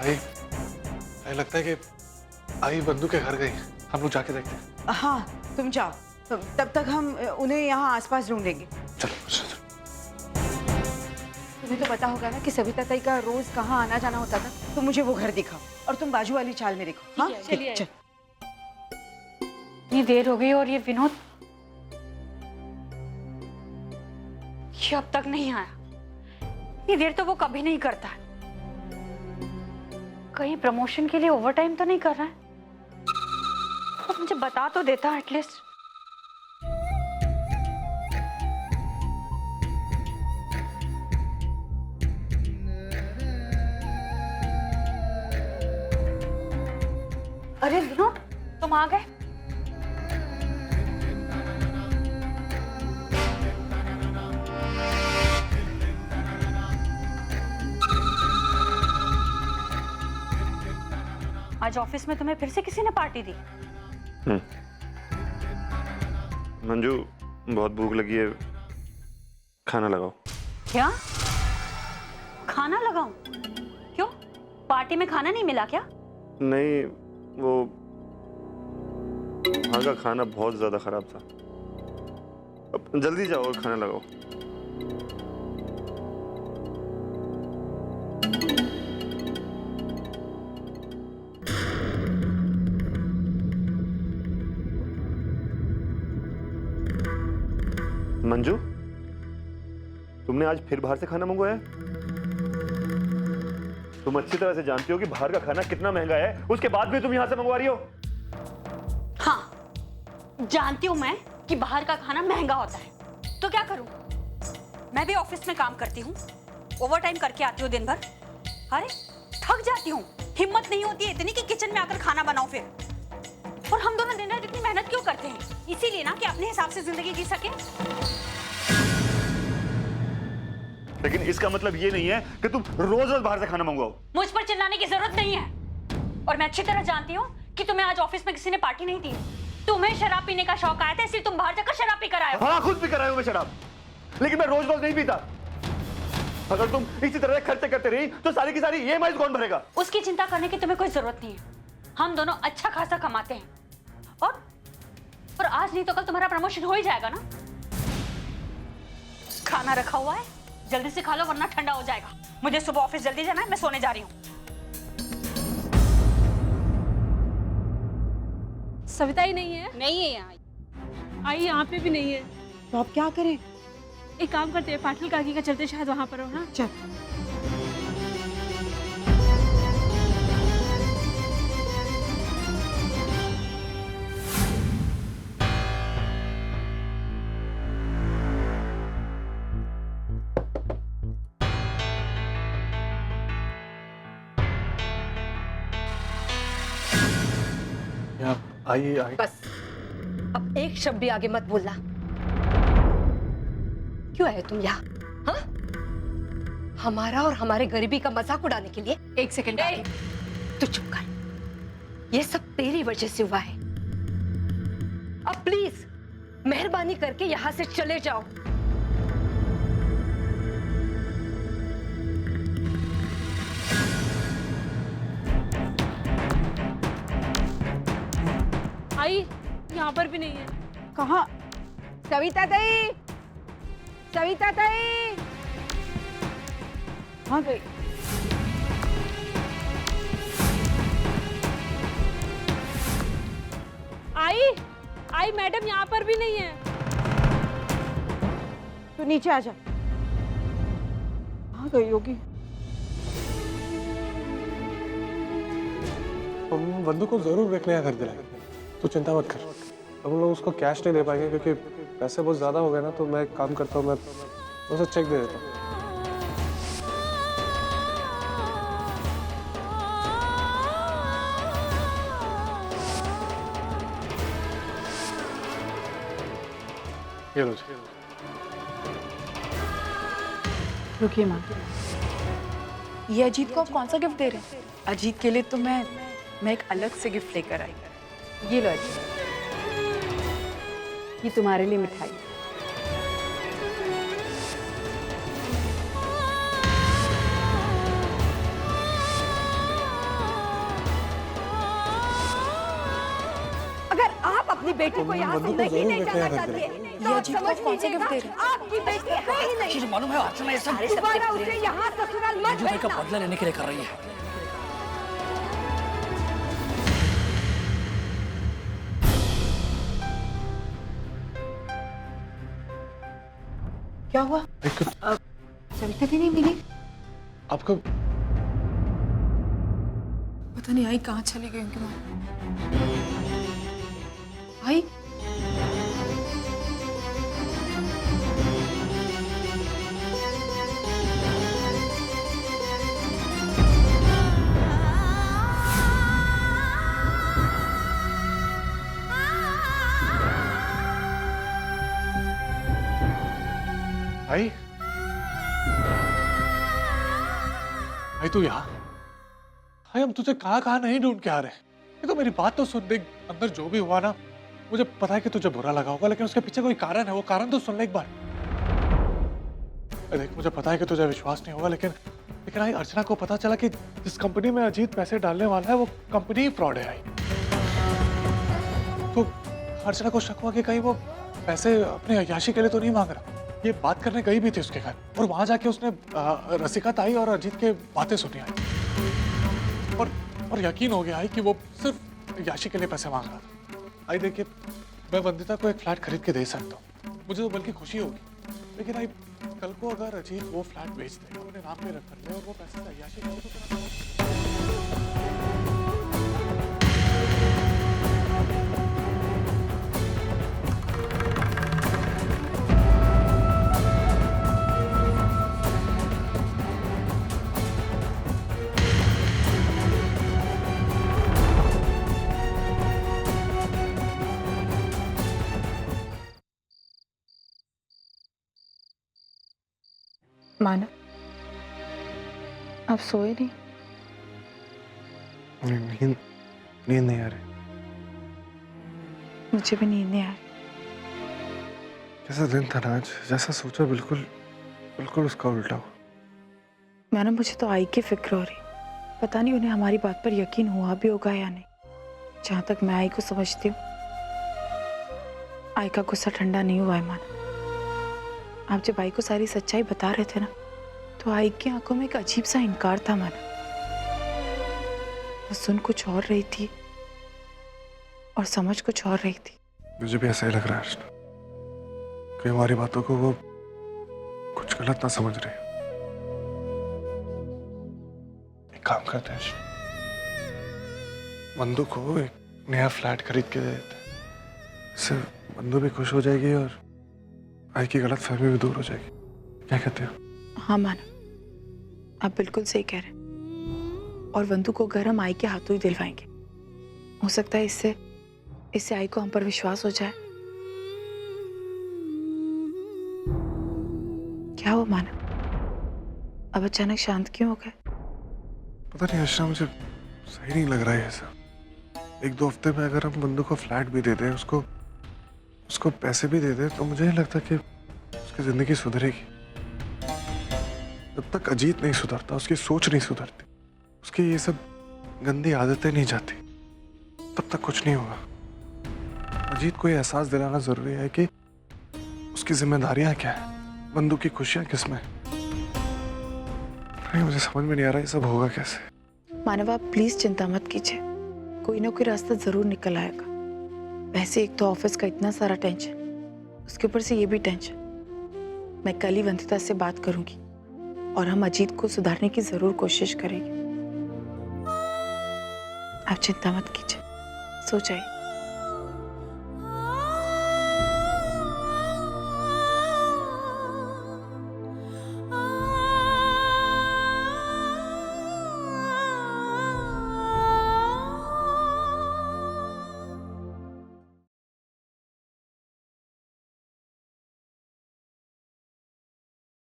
आई आई लगता है कि आई बंदू के घर गई। हम लोग जाके देखते हैं। हाँ तुम जाओ, तब तक हम उन्हें यहाँ आसपास ढूंढेंगे। चलो चलो। तुम्हें तो पता होगा ना कि सविता ताई का रोज कहाँ आना जाना होता था। तुम मुझे वो घर दिखाओ और तुम बाजू वाली चाल में देखो। हाँ चलिए। चल। इतनी देर हो गई और ये विनोद ये अब तक नहीं आया। इतनी देर तो वो कभी नहीं करता है। कहीं प्रमोशन के लिए ओवरटाइम तो नहीं कर रहा है? तो मुझे बता तो देता एटलीस्ट। अरे विनोद, तुम आ गए। आज ऑफिस में तुम्हें फिर से किसी ने पार्टी दी? मंजू, बहुत भूख लगी है, खाना लगाओ। क्या? खाना लगाऊं? क्यों? पार्टी में खाना नहीं मिला क्या? नहीं, वो वहाँ का खाना बहुत ज्यादा खराब था। अब जल्दी जाओ और खाना लगाओ। मंजू, तुमने आज फिर बाहर से खाना मंगवाया? तुम अच्छी तरह से जानती हो कि बाहर का खाना कितना महंगा है, उसके बाद भी तुम यहां से मंगवा रही हो? हाँ, जानती हूं मैं कि बाहर का खाना महंगा होता है, तो क्या करूं? मैं भी ऑफिस में काम करती हूँ, ओवरटाइम करके आती हूँ दिन भर। अरे थक जाती हूँ, हिम्मत नहीं होती है इतनी कि किचन में आकर खाना बनाओ फिर। और हम दोनों दिन रात इतनी मेहनत क्यों करते हैं? इसीलिए ना कि अपने हिसाब से जिंदगी जी सके। लेकिन इसका मतलब ये नहीं है कि तुम रोज रोज बाहर से खाना मंगवाओ। मुझ पर चिल्लाने की जरूरत नहीं है। और मैं अच्छी तरह जानती हूँ कि तुम्हें आज ऑफिस में किसी ने पार्टी नहीं दी। तुम्हें शराब पीने का शौक आया था, इसलिए तुम बाहर जाकर शराब पी कर आए हो। हाँ, खुद पी कर आया हूं मैं शराब, लेकिन मैं रोज रोज नहीं पीता। अगर तुम इसी तरह खर्चे करते रही तो सारी की सारी ईएमआई कौन भरेगा? उसकी चिंता करने की तुम्हें कोई जरूरत नहीं है। हम दोनों अच्छा खासा कमाते हैं, और आज नहीं तो कल तुम्हारा प्रमोशन हो ही जाएगा ना। खाना रखा हुआ है, जल्दी से खा लो वरना ठंडा हो जाएगा। मुझे सुबह ऑफिस जल्दी जाना है, मैं सोने जा रही हूँ। सविता ही नहीं है? नहीं है यहाँ। आई यहाँ पे भी नहीं है। तो अब क्या करें? एक काम करते हैं, पाटिल काकी का चलते शायद वहां पर हो ना। चल। आई आई। बस अब एक शब्द भी आगे मत बोलना। क्यों आए तुम यहाँ? हाँ? हमारा और हमारे गरीबी का मजाक उड़ाने के लिए? एक सेकंड। तू चुप कर। ये सब तेरी वजह से हुआ है। अब प्लीज मेहरबानी करके यहाँ से चले जाओ। आई यहाँ पर भी नहीं है। कहाँ? सविता ताई, सविता ताई कहाँ गई? आई मैडम यहाँ पर भी नहीं है। तू नीचे आ जा। कहाँ गई होगी? हम बंदू को जरूर एक नया घर दिलाएंगे, तू चिंता मत कर। हम लोग उसको कैश नहीं दे पाएंगे क्योंकि पैसे बहुत ज्यादा हो गए ना। तो मैं एक काम करता हूँ, मैं उसे चेक दे देता हूँ। ये लो जी। रुकिए माँ, ये अजीत को आप कौन सा गिफ्ट दे रहे हैं? अजीत के लिए तो मैं एक अलग से गिफ्ट लेकर आई। ये लो अजीत, ये तुम्हारे लिए मिठाई। अपनी बेटी को यहाँ से नहीं ले जाना चाहती है तो आप समझ लीजिएगा आपकी बेटी है ही नहीं। मुझे मालूम है अर्चना ये सब दोबारा उसे यहाँ ससुराल मत अंजू भाई का भेजना। बदला लेने के लिए कर रही है। क्या हुआ? चलते भी नहीं मिली। आपको पता नहीं आई कहाँ चली गई उनकी माँ। आई आई आई तू यहाँ? भाई हम तुझे कहाँ कहाँ नहीं ढूंढ के आ रहे। ये तो मेरी बात तो सुन। देख, अंदर जो भी हुआ ना, मुझे पता है कि तुझे बुरा लगा होगा, लेकिन उसके पीछे कोई कारण है। वो कारण तो सुन ले एक बार। देख, मुझे पता है कि तुझे विश्वास नहीं होगा, लेकिन आई अर्चना को पता चला कि जिस कंपनी में अजीत पैसे डालने वाला है वो कंपनी ही फ्रॉड है। आई तो अर्चना को शक हुआ कि कहीं वो पैसे अपने अय्याशी के लिए तो नहीं मांग रहा। ये बात करने गई भी थी उसके घर, और वहां जाके उसने रसिका ताई और अजीत के बातें सुनी। आई और यकीन हो गया आई कि वो सिर्फ अय्याशी के लिए पैसे मांग रहा था। आई देखिए, मैं वंदिता को एक फ्लैट खरीद के दे सकता हूँ, मुझे तो बल्कि खुशी होगी, लेकिन आई कल को अगर अजीत वो फ्लैट बेच देगा, अपने नाम पे रख कर ले और वो पैसे अय्याशी के लिए मानव, आप सोए नहीं? नींद नहीं आ रही। मुझे भी नींद नहीं आ रही। कैसा दिन था ना आज, जैसा सोचा बिल्कुल उसका उल्टा हुआ। मानव, मुझे तो आई की फिक्र हो रही। पता नहीं उन्हें हमारी बात पर यकीन हुआ भी होगा या नहीं। जहां तक मैं आई को समझती हूँ, आई का गुस्सा ठंडा नहीं हुआ है। मानव, आप जब आई को सारी सच्चाई बता रहे थे ना, तो आई की आंखों में एक अजीब सा इनकार था। मानव, वो सुन कुछ और रही थी और समझ कुछ और रही थी। मुझे भी ऐसा ही लग रहा है अर्चना, कि हमारी बातों को वो कुछ गलत ना समझ रही। एक काम करते हैं, बंदू को एक नया फ्लैट खरीद के दे देते हैं। इससे बंदू भी खुश हो जाएगी और आई की गलत फहमी भी दूर हो जाएगी। क्या कहते हो? हाँ मानव, आप बिल्कुल सही कह रहे हैं। और वंदू को घर हम आई के हाथों ही दिलवाएंगे। हो सकता है इससे आई को हम पर विश्वास हो जाए। क्या हुआ मानव, अब अचानक शांत क्यों हो गए? पता नहीं अर्चना, मुझे सही नहीं लग रहा है ऐसा। एक दो हफ्ते में अगर हम बंदू को फ्लैट भी दे दें, उसको पैसे भी दे दें, तो मुझे नहीं लगता कि उसकी जिंदगी सुधरेगी। जब तक अजीत नहीं सुधरता, उसकी सोच नहीं सुधरती, उसकी ये सब गंदी आदतें नहीं जाती, तब तक कुछ नहीं होगा। अजीत को ये एहसास दिलाना जरूरी है कि उसकी जिम्मेदारियां क्या है, बंदू की खुशियां किसमें। नहीं, मुझे समझ में नहीं आ रहा ये सब होगा कैसे। मानव, आप प्लीज चिंता मत कीजिए, कोई ना कोई रास्ता जरूर निकल आएगा। वैसे एक तो ऑफिस का इतना सारा टेंशन, उसके ऊपर से ये भी टेंशन। मैं कल ही वंदिता से बात करूंगी और हम अजीत को सुधारने की जरूर कोशिश करेंगे। आप चिंता मत कीजिए, सो जाइए।